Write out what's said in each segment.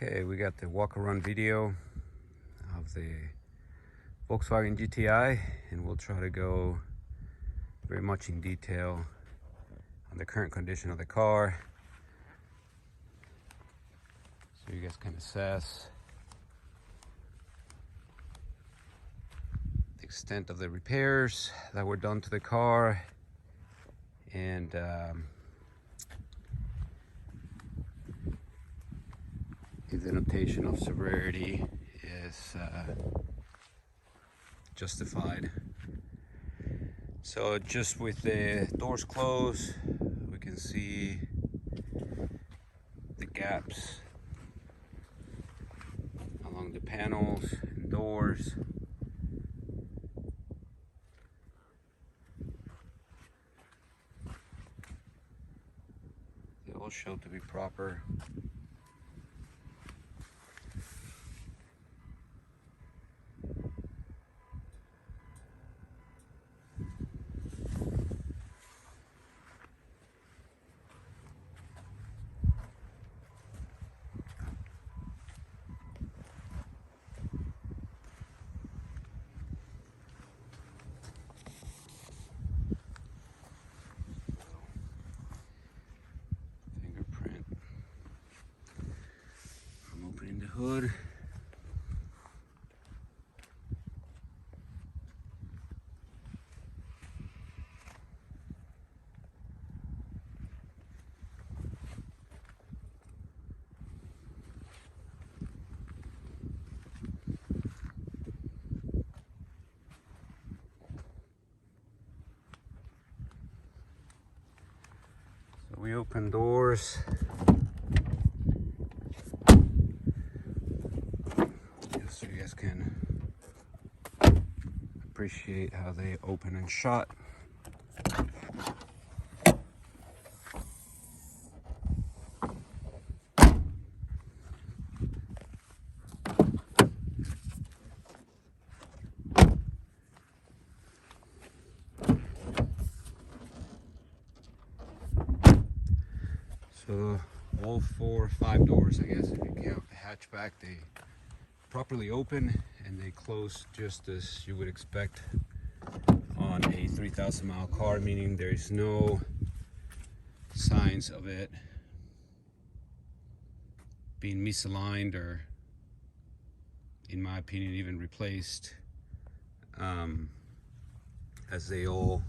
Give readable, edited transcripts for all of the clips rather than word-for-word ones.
Okay, we got the walk-around video of the Volkswagen GTI, and we'll try to go very much in detail on the current condition of the car, so you guys can assess the extent of the repairs that were done to the car, and if the notation of severity is justified. So just with the doors closed, we can see the gaps along the panels and doors. They all show to be proper. Fingerprint. I'm opening the hood. So we open doors. So you guys can appreciate how they open and shut. So all 4 or 5 doors, I guess, if you count the hatchback, they properly open and they close just as you would expect on a 3,000 mile car, meaning there is no signs of it being misaligned or, in my opinion, even replaced, as they all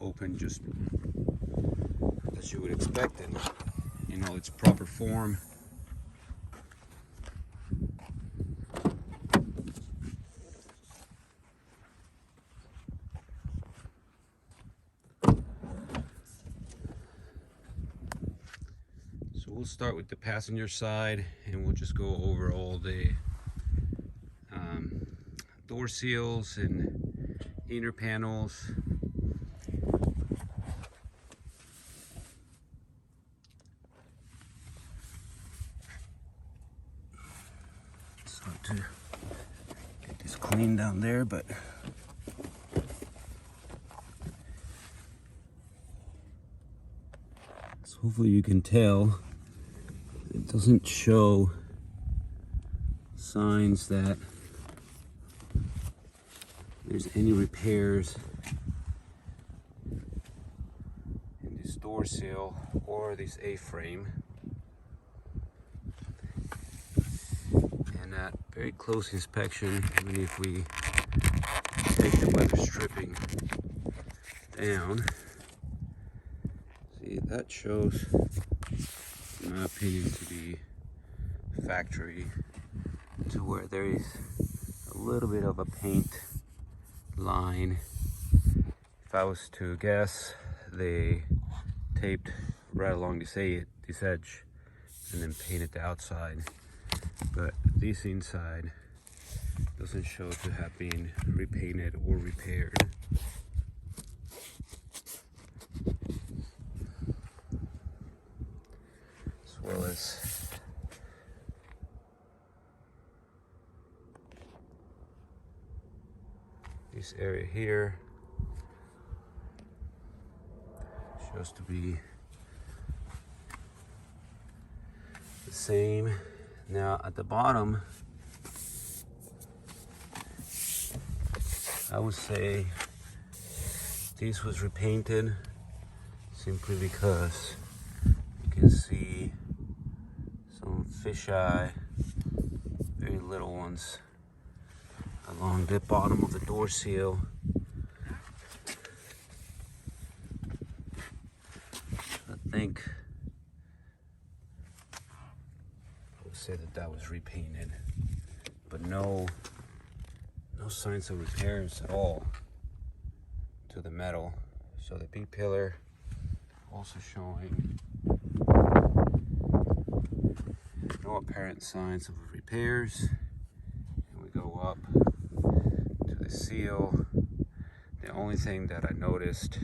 open just as you would expect it in all its proper form. So we'll start with the passenger side, and we'll just go over all the door seals and inner panels. Start to get this clean down there, but so hopefully you can tell it doesn't show signs that there's any repairs in this door seal or this A-frame. And at very close inspection, even if we take the weather stripping down, see, that shows, in my opinion, to be factory, to where there is a little bit of a paint line. If I was to guess, they taped right along this edge and then painted the outside, but this inside doesn't show to have been repainted or repaired. As well as this area here shows to be same. Now at the bottom, I would say this was repainted simply because you can see some fisheye, very little ones, along the bottom of the door seal. I think I would say that was repainted, but no signs of repairs at all to the metal. So the B pillar also showing no apparent signs of repairs. And we go up to the seal. The only thing that I noticed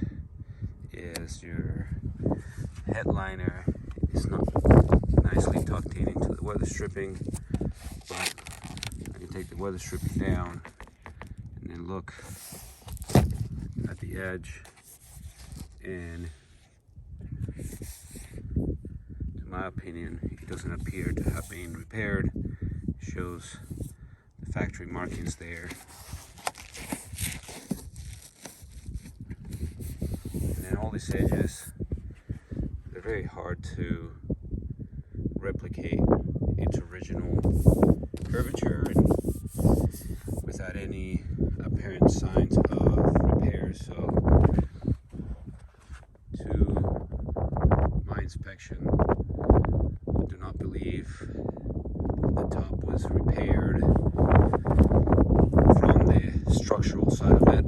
is your headliner is not nicely tucked in into the weather stripping, but I can take the weather stripping down and then look at the edge, and to my opinion it doesn't appear to have been repaired. It shows the factory markings there, and then all these edges, they're very hard to replicate its original curvature and without any apparent signs of repairs. So to my inspection, I do not believe the top was repaired from the structural side of it.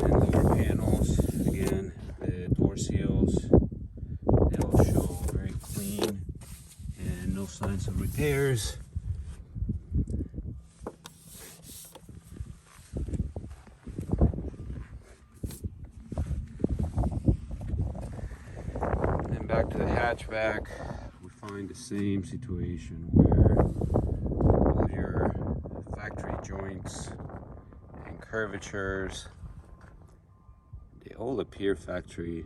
And then lower panels, again, the door seals, they all show very clean and no signs of repairs. Back to the hatchback, we find the same situation where all your factory joints and curvatures, they all appear factory.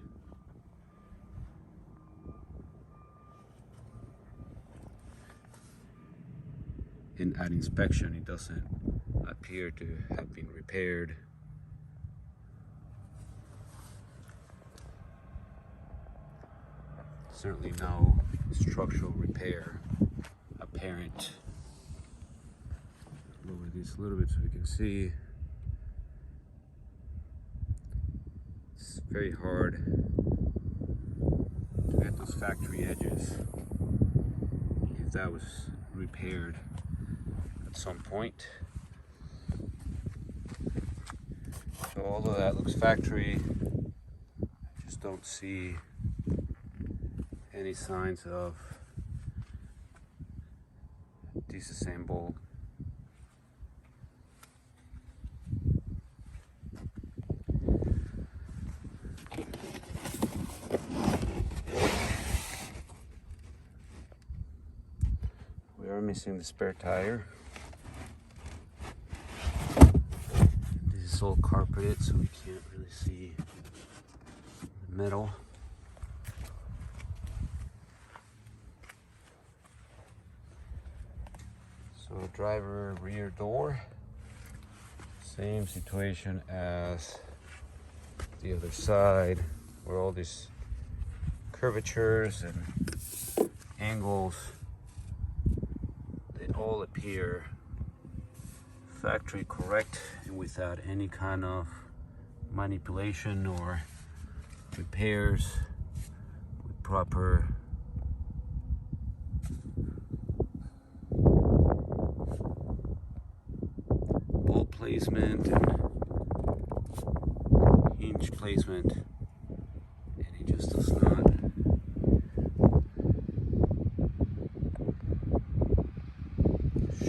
And at inspection, it doesn't appear to have been repaired. Certainly no structural repair apparent. Lower this a little bit so you can see. It's very hard to get those factory edges if that was repaired at some point. So although that looks factory, I just don't see any signs of disassembled. We are missing the spare tire. This is all carpeted, so we can't really see the metal. So driver rear door, same situation as the other side, where all these curvatures and angles, they all appear factory correct and without any kind of manipulation or repairs, with proper placement and hinge placement, and it just does not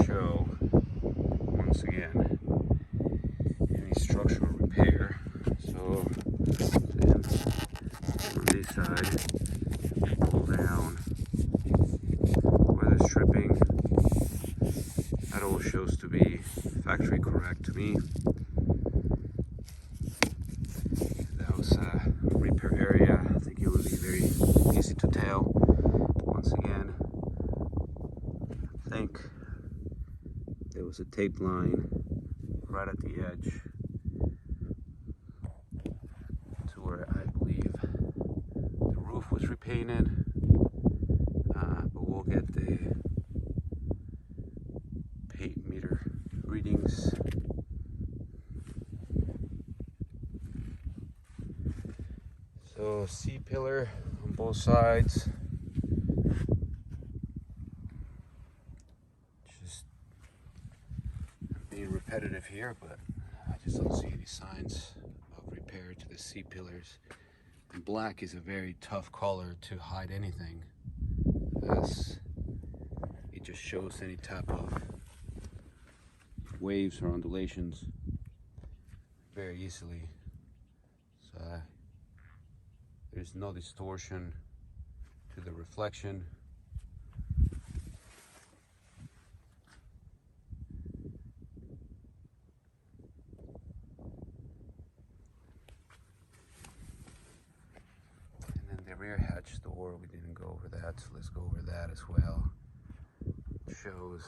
show, once again, any structural repair. So then on this side, pull down weather stripping, that all shows to be factory correct to me. That was a repair area. I think it would be very easy to tell. Once again, a tape line right at the edge to where I believe the roof was repainted, but we'll get the paint meter readings. So C-pillar on both sides. Just being repetitive here, but I just don't see any signs of repair to the C-pillars. And black is a very tough color to hide anything, as it just shows any type of waves or undulations very easily. So there's no distortion to the reflection. And then the rear hatch door, we didn't go over that, so let's go over that as well. It shows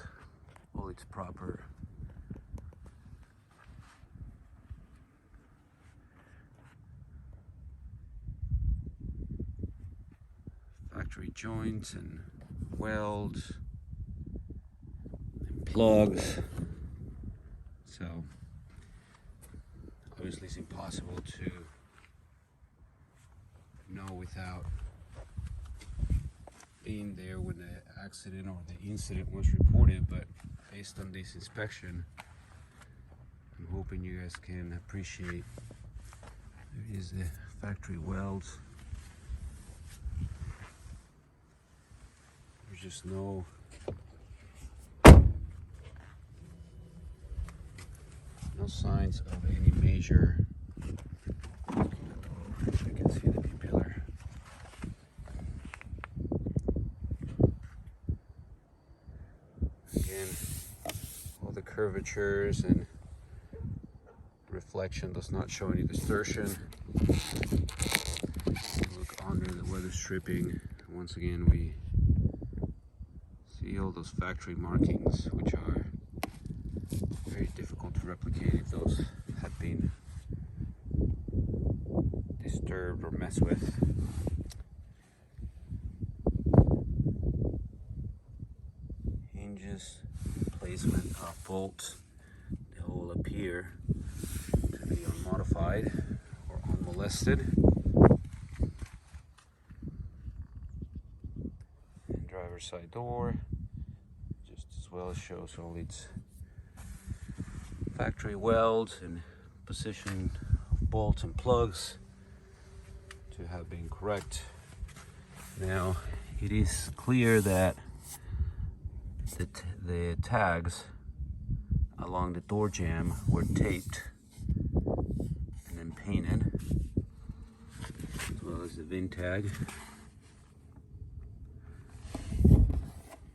all its proper factory joints and welds and plugs. So obviously it's impossible to know without being there when the accident or the incident was reported, but based on this inspection, I'm hoping you guys can appreciate. There is the factory welds. There's just no signs of any major. I can see the B-pillar. Again, all the curvatures and reflection does not show any distortion. Look under the weather stripping. Once again, we see all those factory markings, which are very difficult to replicate if those have been disturbed or messed with. Hinges, placement of bolts, they all appear to be unmodified or unmolested. And driver's side door just as well shows all its factory welds and position of bolts and plugs to have been correct. Now it is clear that the tags along the door jamb were taped and then painted, as well as the VIN tag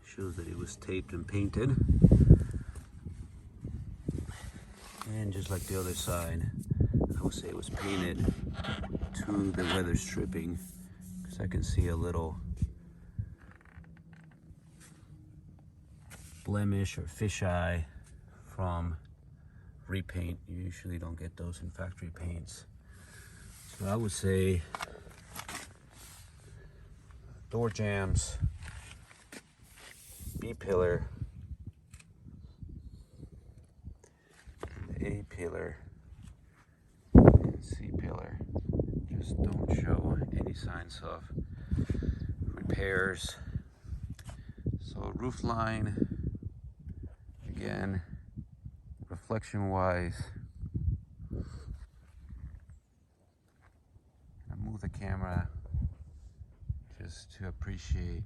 shows that it was taped and painted. And just like the other side, I would say it was painted to the weather stripping, because I can see a little blemish or fisheye from repaint. You usually don't get those in factory paints. So I would say door jambs, B-pillar, A-pillar, and C-pillar just don't show any signs of repairs. So roof line, again, reflection wise, I move the camera just to appreciate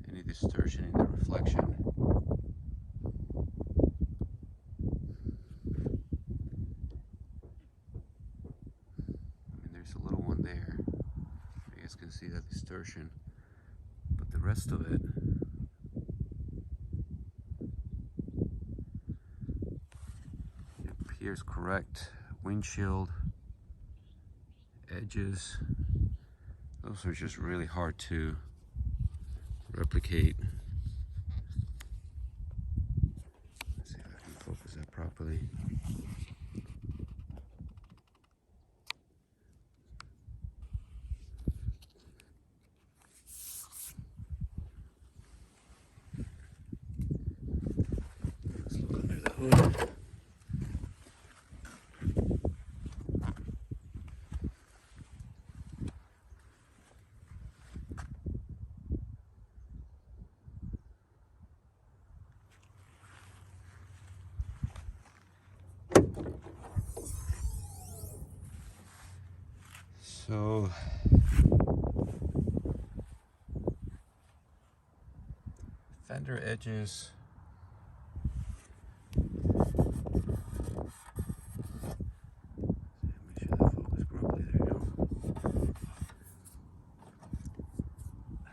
any distortion in the reflection. There's a little one there. You guys can see that distortion, but the rest of it, it appears correct. Windshield edges, those are just really hard to replicate. Let's see hood. So fender edges, make sure that focus properly. There you go. I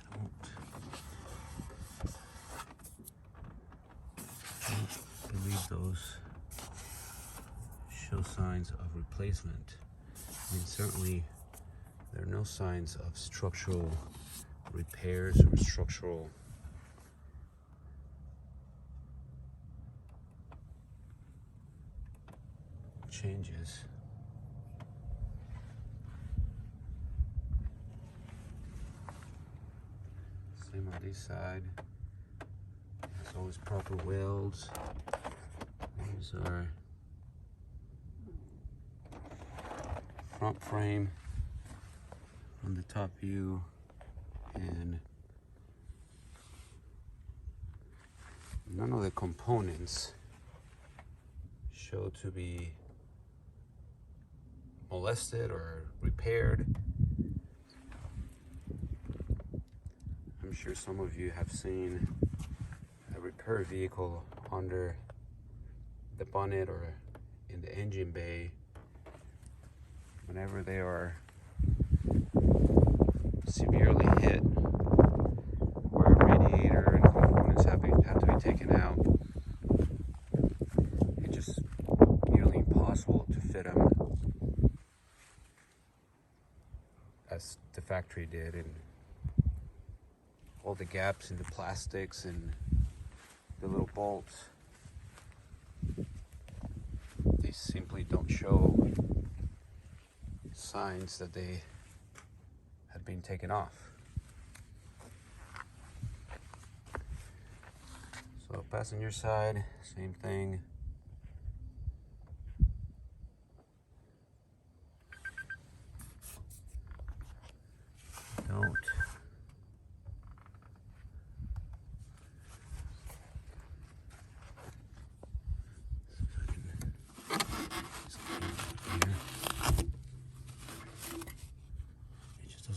don't believe those show signs of replacement. I mean, certainly there are no signs of structural repairs or structural changes. Same on this side. There's always proper welds. These are front frame on the top view, and none of the components show to be molested or repaired. I'm sure some of you have seen a repair vehicle under the bonnet or in the engine bay. Whenever they are severely hit, where radiator and components have to be taken out, it's just nearly impossible to fit them as the factory did, and all the gaps in the plastics and the little bolts, they simply don't show signs that they had been taken off. So passenger side, same thing.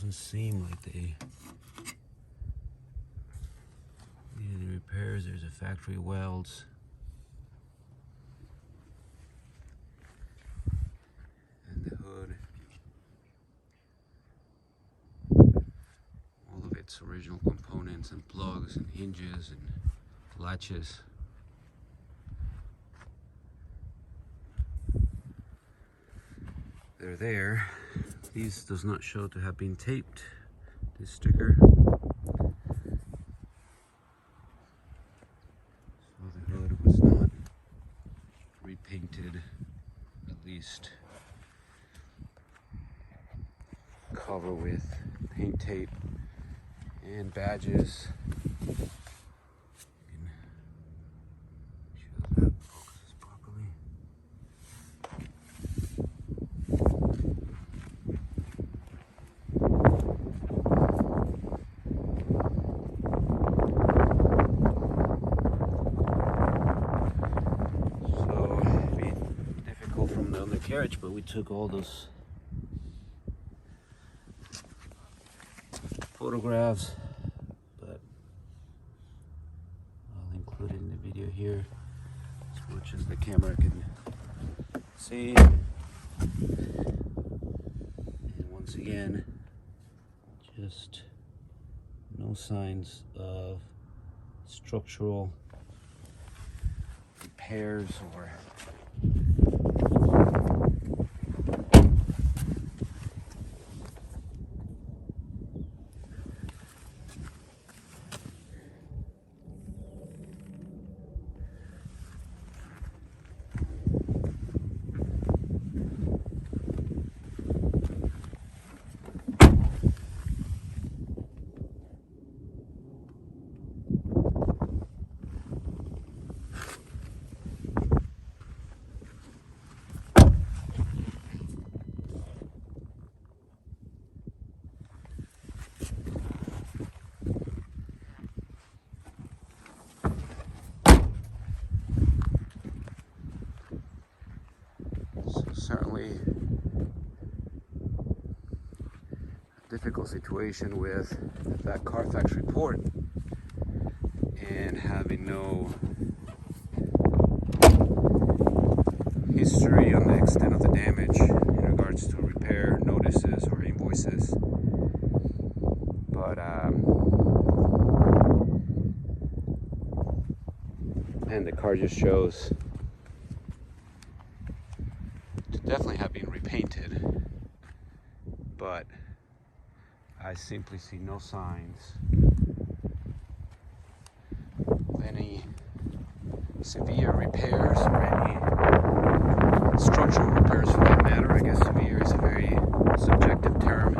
Don't seem like they need any repairs. There's a factory welds, and the hood, all of its original components and plugs and hinges and latches. They're there. These does not show to have been taped, this sticker. So the hood was not repainted, at least cover with paint tape and badges. Carriage, but we took all those photographs, but I'll include it in the video here as much as the camera can see. And once again, just no signs of structural repairs or So certainly a difficult situation with that Carfax report and having no history on the extent of the damage in regards to repair notices or invoices. But and the car just shows to definitely have been repainted, but I simply see no signs of any severe repairs or any structural repairs for that matter. I guess severe is a very subjective term.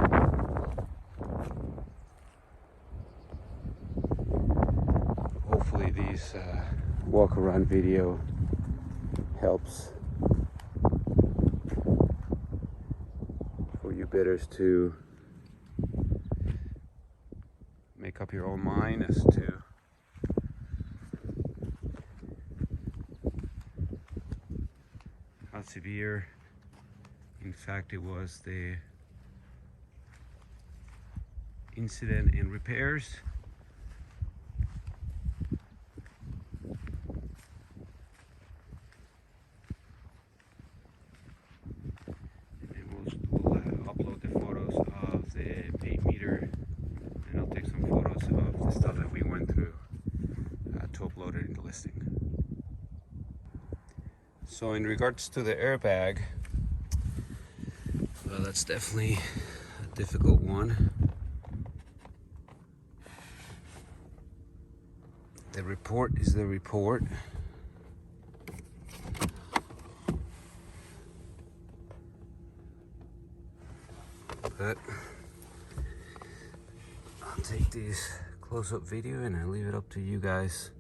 Hopefully these walk around video helps for you bidders to make up your own mind as to how severe in fact it was, the incident and repairs. And we'll upload the photos of the paint meter, and I'll take some photos of the stuff that we went through to upload it in the listing. So in regards to the airbag, that's definitely a difficult one. The report is the report. But I'll take this close-up video and I leave it up to you guys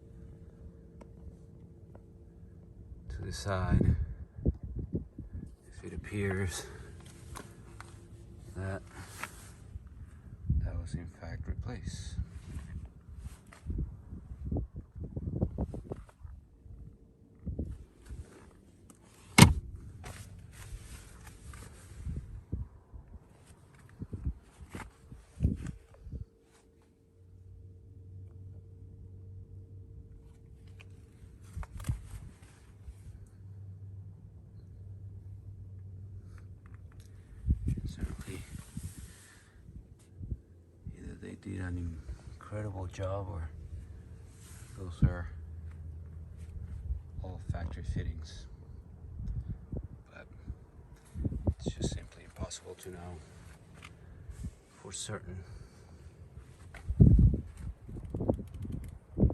to decide if it appears that that was in fact replaced. Certainly, either they did an incredible job or those are all factory fittings. But it's just simply impossible to know for certain.